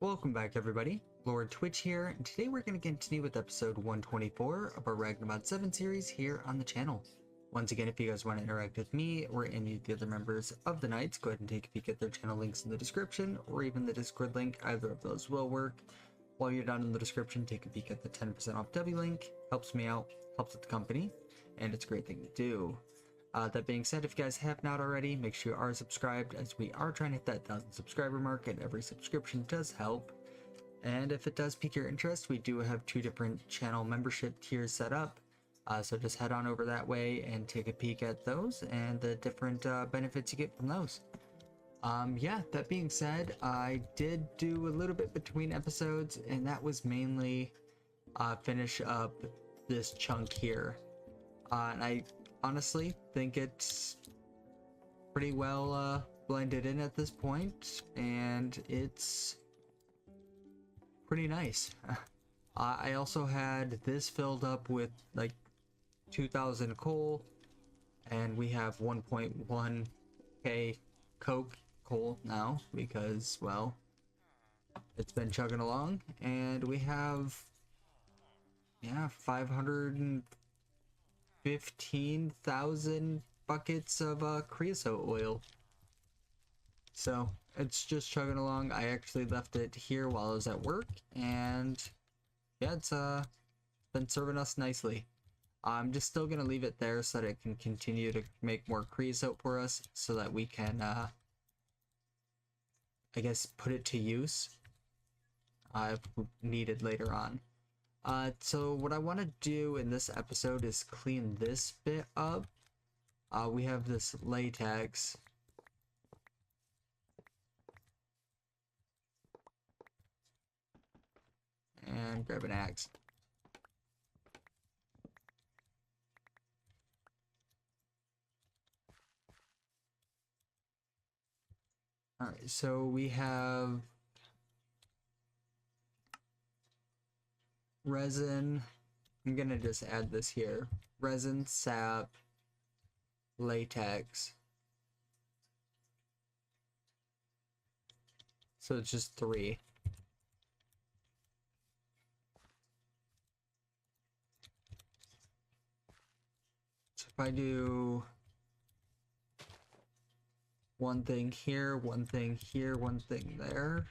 Welcome back everybody, Lord Twitch here, and today we're going to continue with episode 124 of our Ragnamod VII series here on the channel. Once again, if you guys want to interact with me or any of the other members of the Knights, go ahead and take a peek at their channel links in the description, or even the Discord link. Either of those will work. While you're down in the description, take a peek at the 10% off W link. Helps me out, helps with the company, and it's a great thing to do. That being said, if you guys have not already, make sure you are subscribed, as we are trying to hit that 1,000 subscriber mark, and every subscription does help. And if it does pique your interest, we do have 2 different channel membership tiers set up. So just head on over that way and take a peek at those and the different benefits you get from those. Yeah, that being said, I did do a little bit between episodes, and that was mainly finish up this chunk here. And I honestly think it's pretty well blended in at this point, and it's pretty nice. I also had this filled up with like 2,000 coal, and we have 1.1k coal now because, well, it's been chugging along, and we have 515,000 buckets of creosote oil. So it's just chugging along. I actually left it here while I was at work, and yeah, it's been serving us nicely. I'm just still gonna leave it there so that it can continue to make more creosote for us, so that we can I guess put it to use if needed later on. So what I want to do in this episode is clean this bit up. We have this latex. And grab an axe. Alright, so we have resin. I'm gonna just add this here. Resin, sap, latex. So it's just 3. So if I do one thing here, one thing here, one thing there.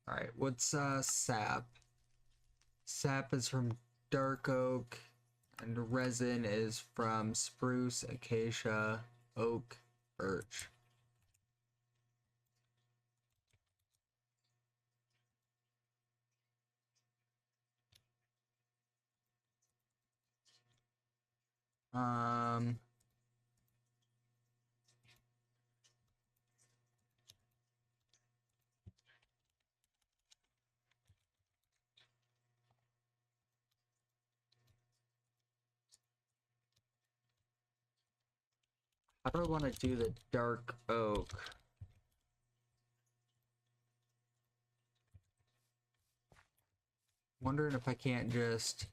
Alright, what's sap? Sap is from dark oak, and resin is from spruce, acacia, oak, birch. How do I want to do the dark oak? Wondering if I can't just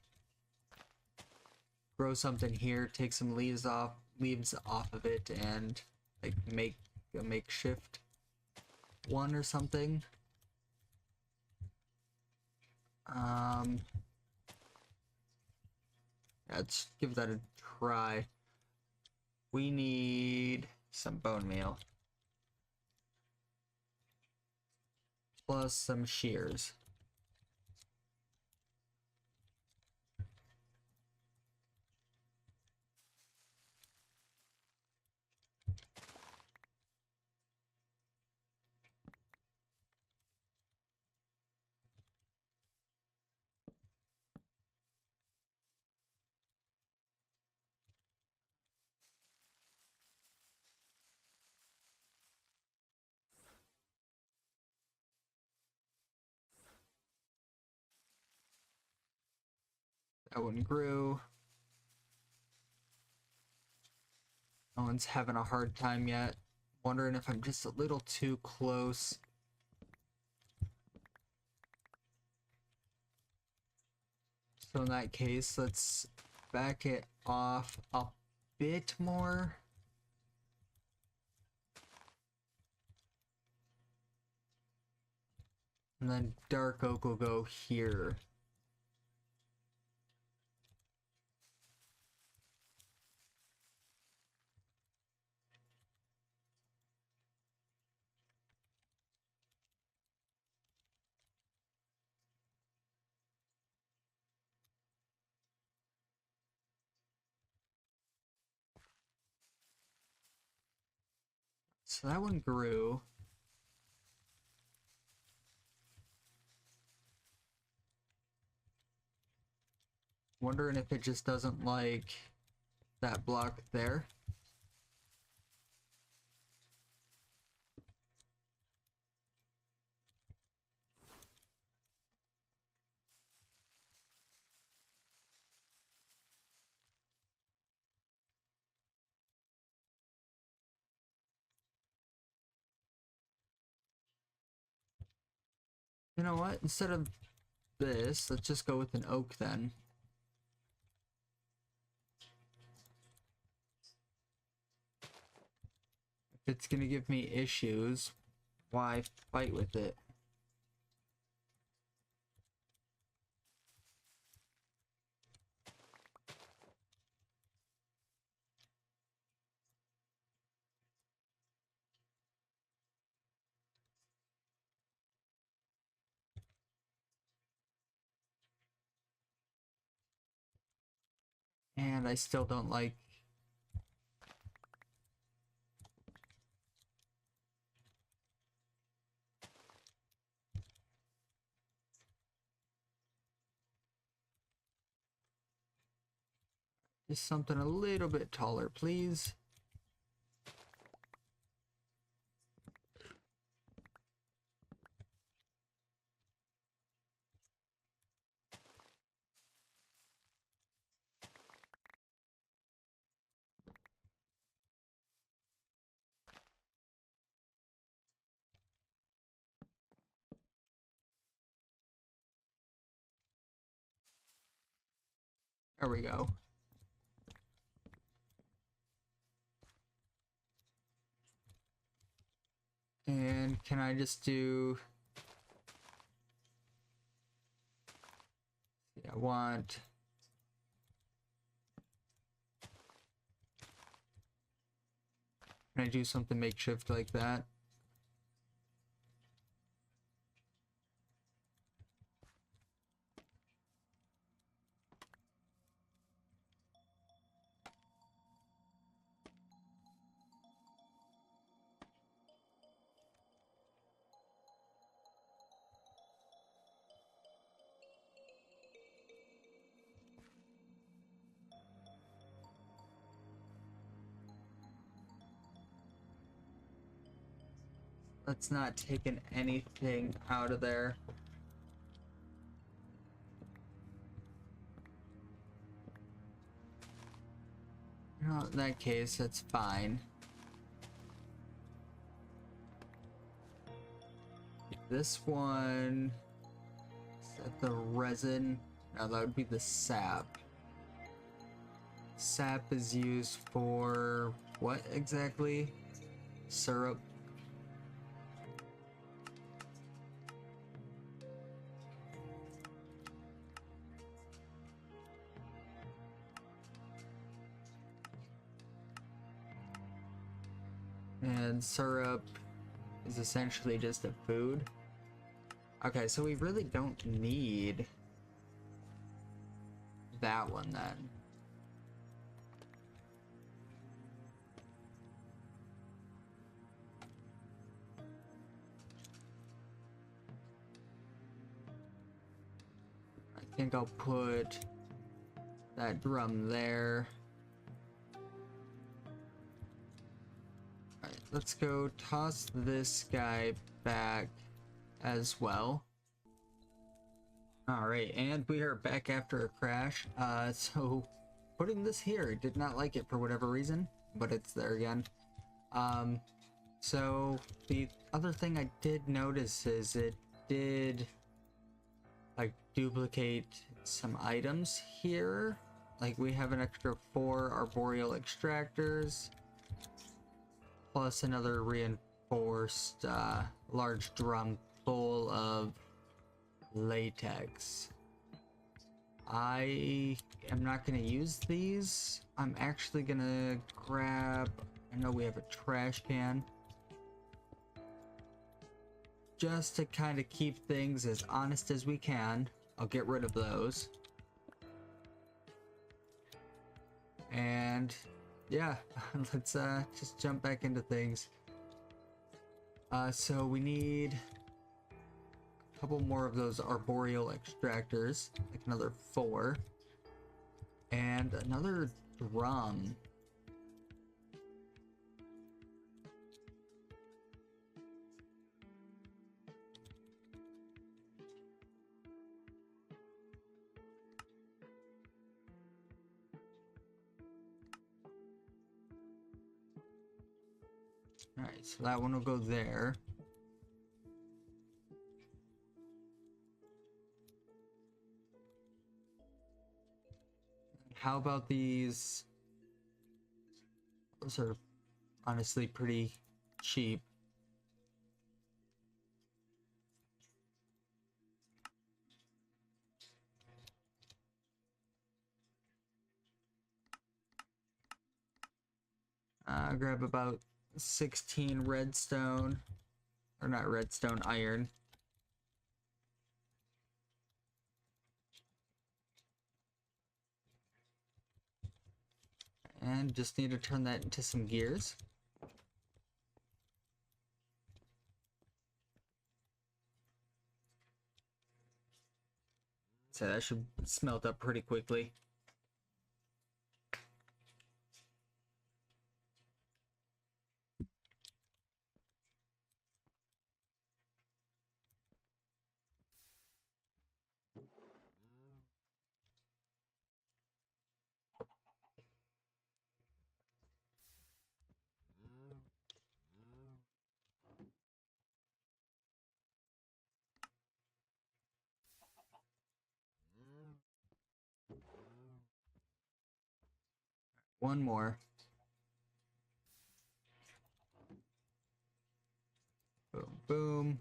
grow something here, take some leaves off of it, and like make a makeshift one or something. Let's give that a try. We need some bone meal plus some shears. That one grew. No one's having a hard time yet. Wondering if I'm just a little too close. So in that case, let's back it off a bit more. And then dark oak will go here. So that one grew. Wondering if it just doesn't like that block there. You know what? Instead of this, let's just go with an oak then. If it's gonna give me issues, why fight with it? And I still don't like... Just something a little bit taller, please. There we go. And can I just do... Yeah, I want... Can I do something makeshift like that? Let's not taking anything out of there. No, in that case, that's fine. This one... Is that the resin? No, that would be the sap. Sap is used for what exactly? Syrup. And syrup is essentially just a food. Okay, so we really don't need that one then. I think I'll put that drum there. Alright, let's go toss this guy back as well. Alright, and we are back after a crash. So putting this here, did not like it for whatever reason, but it's there again. So the other thing I did notice is it did like duplicate some items here. Like, we have an extra 4 arboreal extractors, plus another reinforced large drum full of latex. I am not going to use these. I'm actually going to grab, I know we have a trash can, just to kind of keep things as honest as we can. I'll get rid of those. And yeah, let's just jump back into things. So we need a couple more of those arboreal extractors, like another 4, and another drum. Alright, so that one will go there. How about these? Those are honestly pretty cheap. Grab about 16 redstone, or not redstone, iron. And just need to turn that into some gears. So that should smelt up pretty quickly. One more. Boom, boom.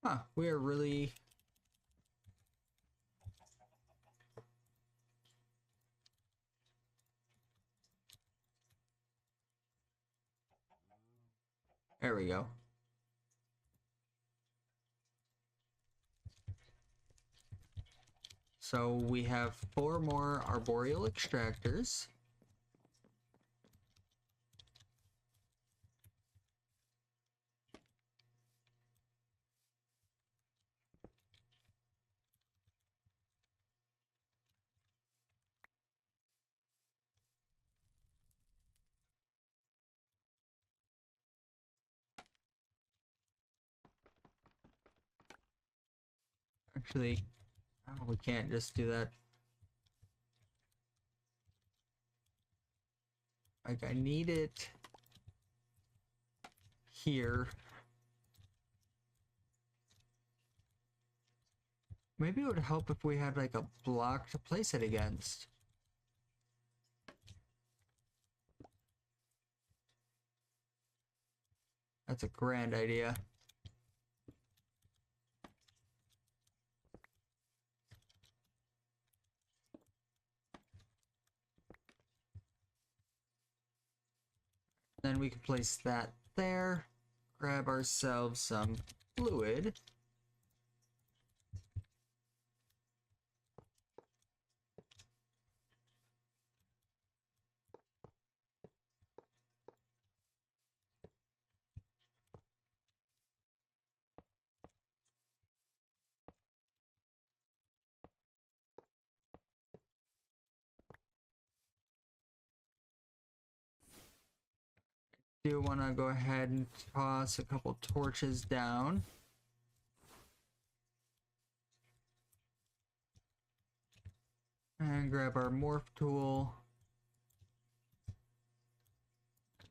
Huh, we are really... There we go. So we have 4 more arboreal extractors. Actually, oh, we can't just do that. Like, I need it here. Maybe it would help if we had like a block to place it against. That's a grand idea. Then we can place that there. Grab ourselves some fluid. Do want to go ahead and toss a couple torches down. And grab our morph tool.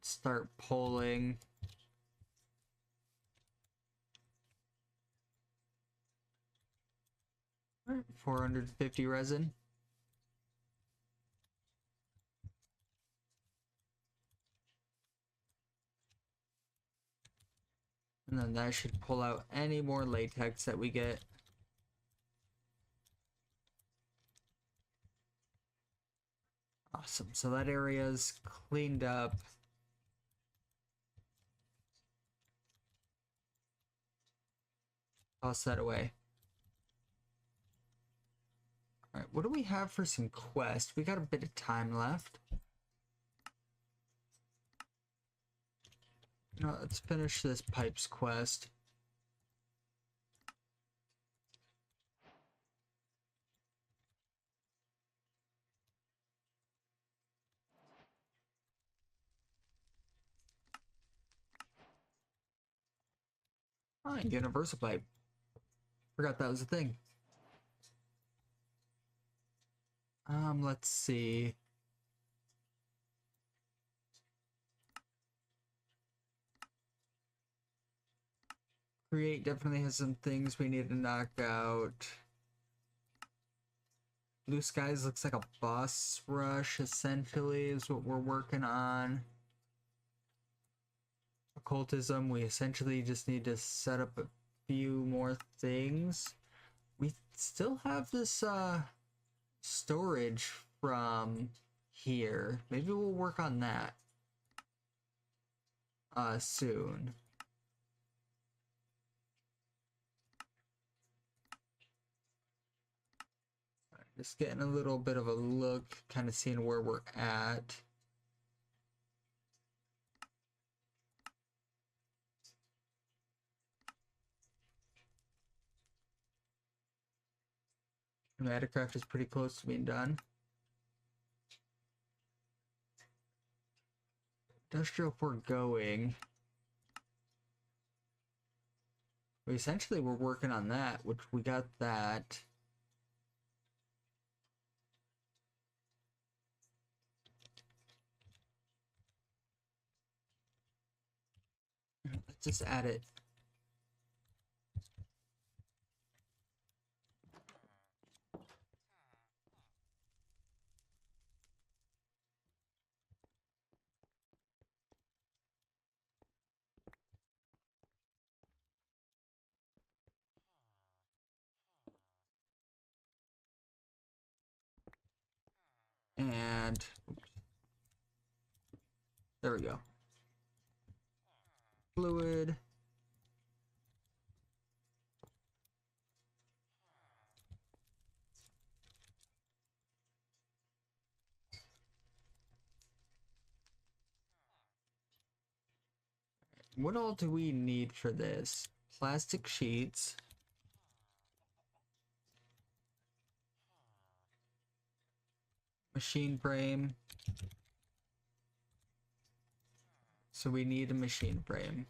Start pulling. Alright, 450 resin. And then that should pull out any more latex that we get. Awesome, so that area's cleaned up. Toss that away. Alright, what do we have for some quests? We got a bit of time left. No, let's finish this pipes quest. Oh, universal pipe. Forgot that was a thing. Let's see. Create definitely has some things we need to knock out. Blue Skies looks like a boss rush, essentially, is what we're working on. Occultism, we essentially just need to set up a few more things. We still have this storage from here. Maybe we'll work on that soon. Just getting a little bit of a look, kind of seeing where we're at. Mattercraft is pretty close to being done. Industrial foregoing. We essentially were working on that, which we got that. Let's just add it. And there we go. Fluid. What all do we need for this? Plastic sheets. Machine frame. So we need a machine frame.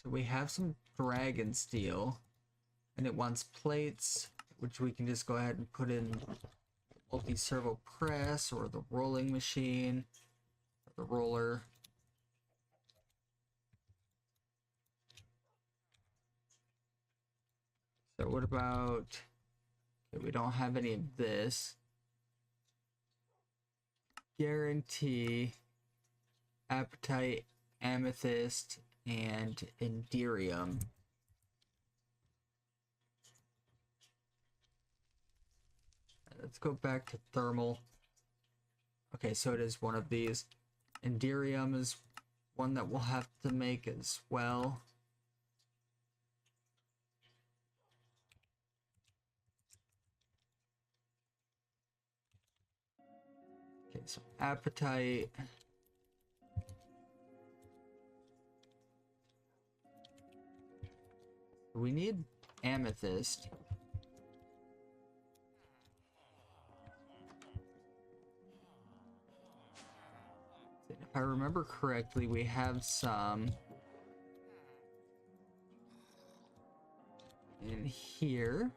So we have some dragon steel, and it wants plates, which we can just go ahead and put in multi-servo press or the rolling machine, or the roller. So what about, okay, we don't have any of this. Guarantee, appetite, amethyst, and enderium. Let's go back to thermal. Okay, so it is one of these. Enderium is one that we'll have to make as well. Okay, so appetite. We need amethyst. If I remember correctly, we have some in here.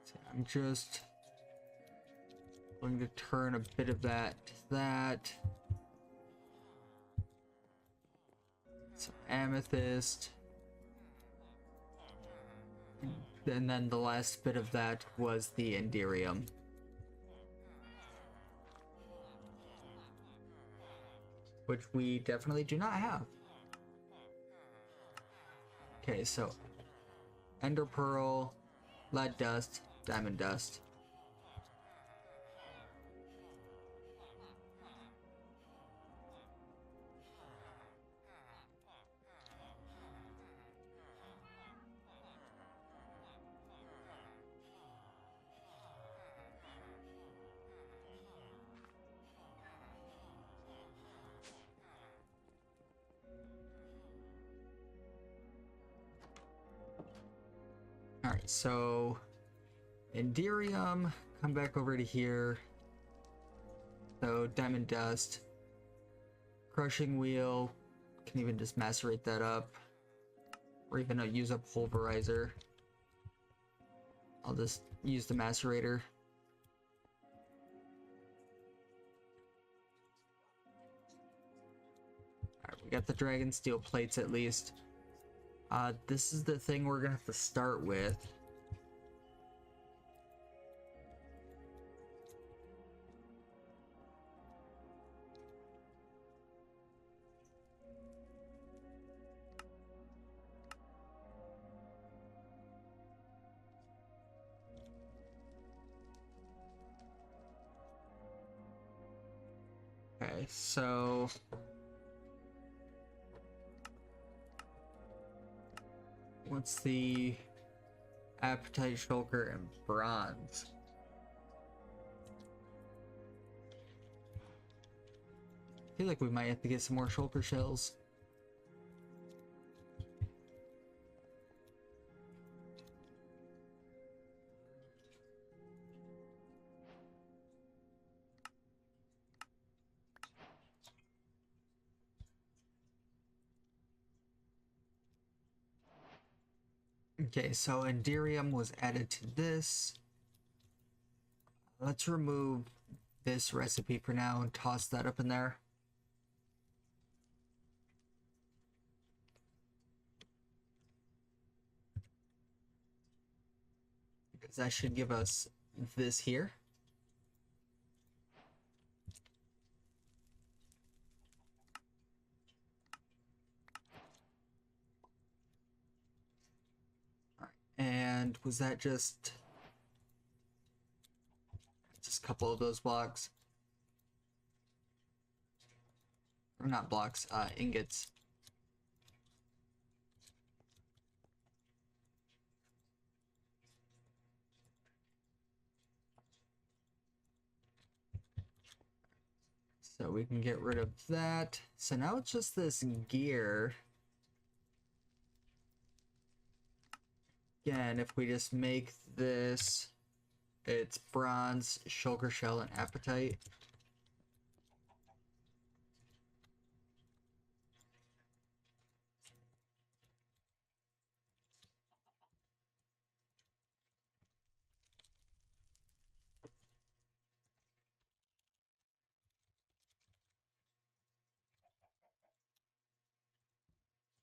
So I'm just going to turn a bit of that to that. Some amethyst. And then the last bit of that was the Enderium. Which we definitely do not have. Okay, so Ender Pearl, Lead Dust, Diamond Dust. Alright, so Enderium, come back over to here. So Diamond Dust, Crushing Wheel, can even just macerate that up, or even use a Pulverizer. I'll just use the macerator. Alright, we got the Dragon Steel plates at least. This is the thing we're gonna have to start with. Okay, so what's the Appetite, Shulker, and Bronze? I feel like we might have to get some more Shulker shells. Okay, so Enderium was added to this. Let's remove this recipe for now and toss that up in there. Because that should give us this here. And was that just a couple of those blocks? Or not blocks, ingots. So we can get rid of that. So now it's just this gear. Again, if we just make this, it's Bronze, Shulker Shell, and Appetite.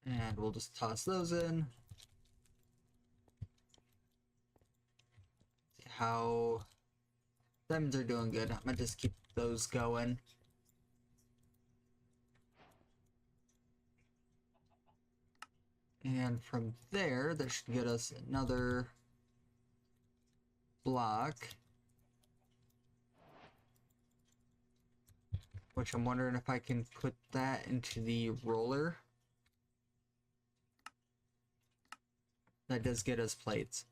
And we'll just toss those in. See how diamonds are doing good. I'm gonna just keep those going. And from there, that should get us another block. Which I'm wondering if I can put that into the roller. That does get us plates.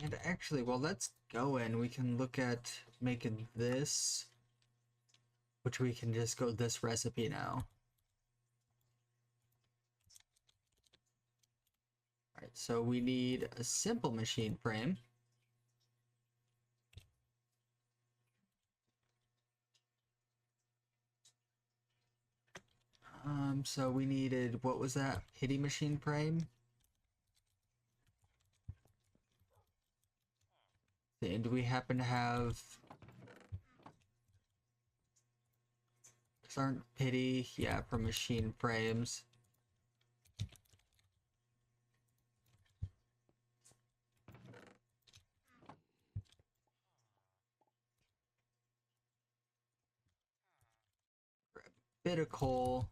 And actually, while that's going, we can look at making this, which we can just go this recipe now. So we need a simple machine frame. So we needed, what was that? Pity machine frame? And do we happen to have... These aren't pity, yeah, for machine frames. Grab a bit of coal.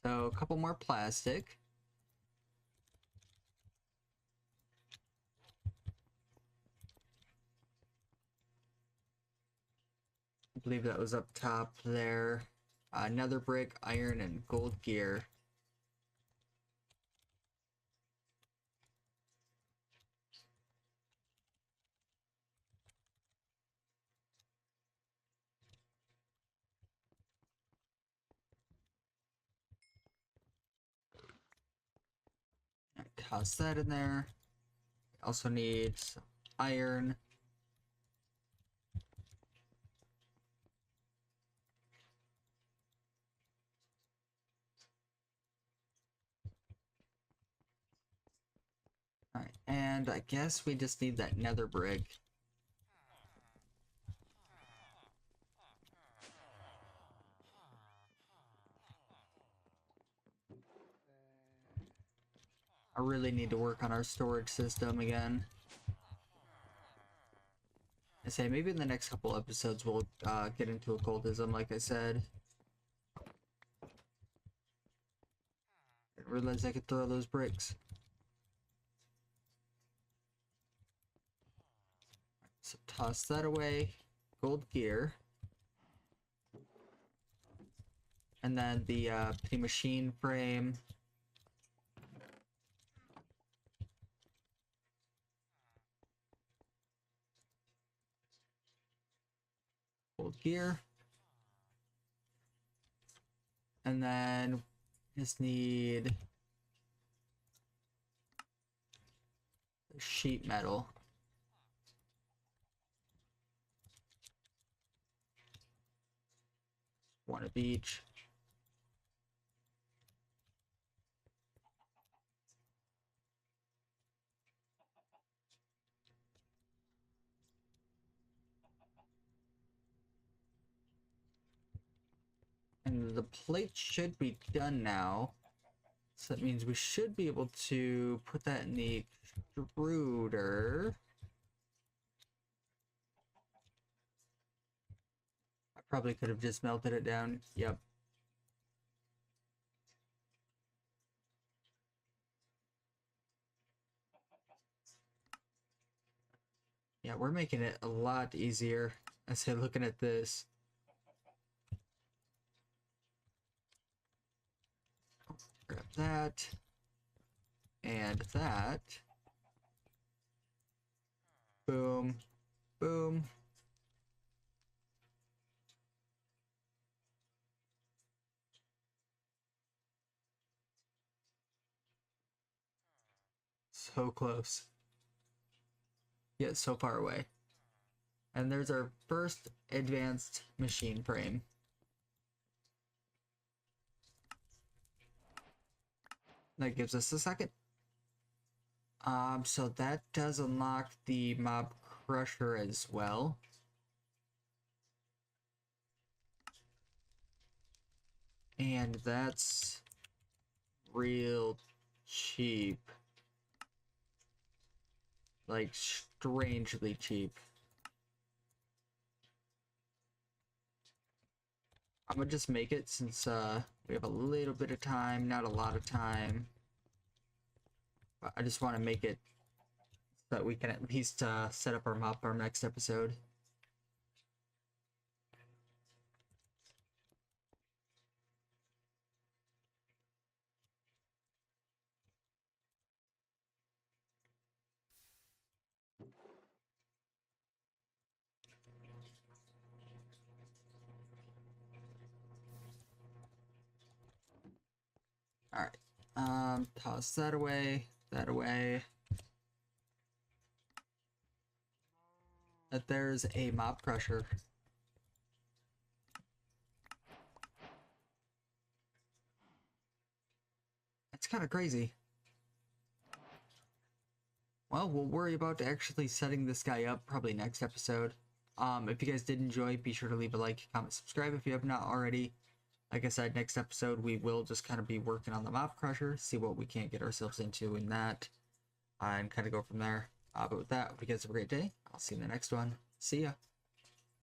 So a couple more plastic. I believe that was up top there. Another brick, iron, and gold gear. Toss that in there. Also need some iron. Alright, and I guess we just need that nether brick. I really need to work on our storage system again. I say maybe in the next couple episodes we'll get into occultism, like I said. Didn't realize I could throw those bricks. So toss that away. Gold gear. And then the machine frame. Gold gear. And then just need sheet metal. One of each. And the plate should be done now. So that means we should be able to put that in the extruder. I probably could have just melted it down. Yep. Yeah, we're making it a lot easier. I say looking at this. Grab that. And that. Boom. Boom. So close. Yet so far away. And there's our first advanced machine frame. That gives us a second. So that does unlock the mob crusher as well. And that's real cheap. Like, strangely cheap. I'm gonna just make it since we have a little bit of time, not a lot of time. But I just want to make it so that we can at least set up our mob farm next episode. Alright. Toss that away. That away. That there's a mob crusher. That's kind of crazy. Well, we'll worry about actually setting this guy up probably next episode. If you guys did enjoy, be sure to leave a like, comment, subscribe if you have not already. Like I said, next episode we will just kind of be working on the mob crusher, see what we can't get ourselves into in that, and kind of go from there. But with that, hope you guys have a great day. I'll see you in the next one. See ya.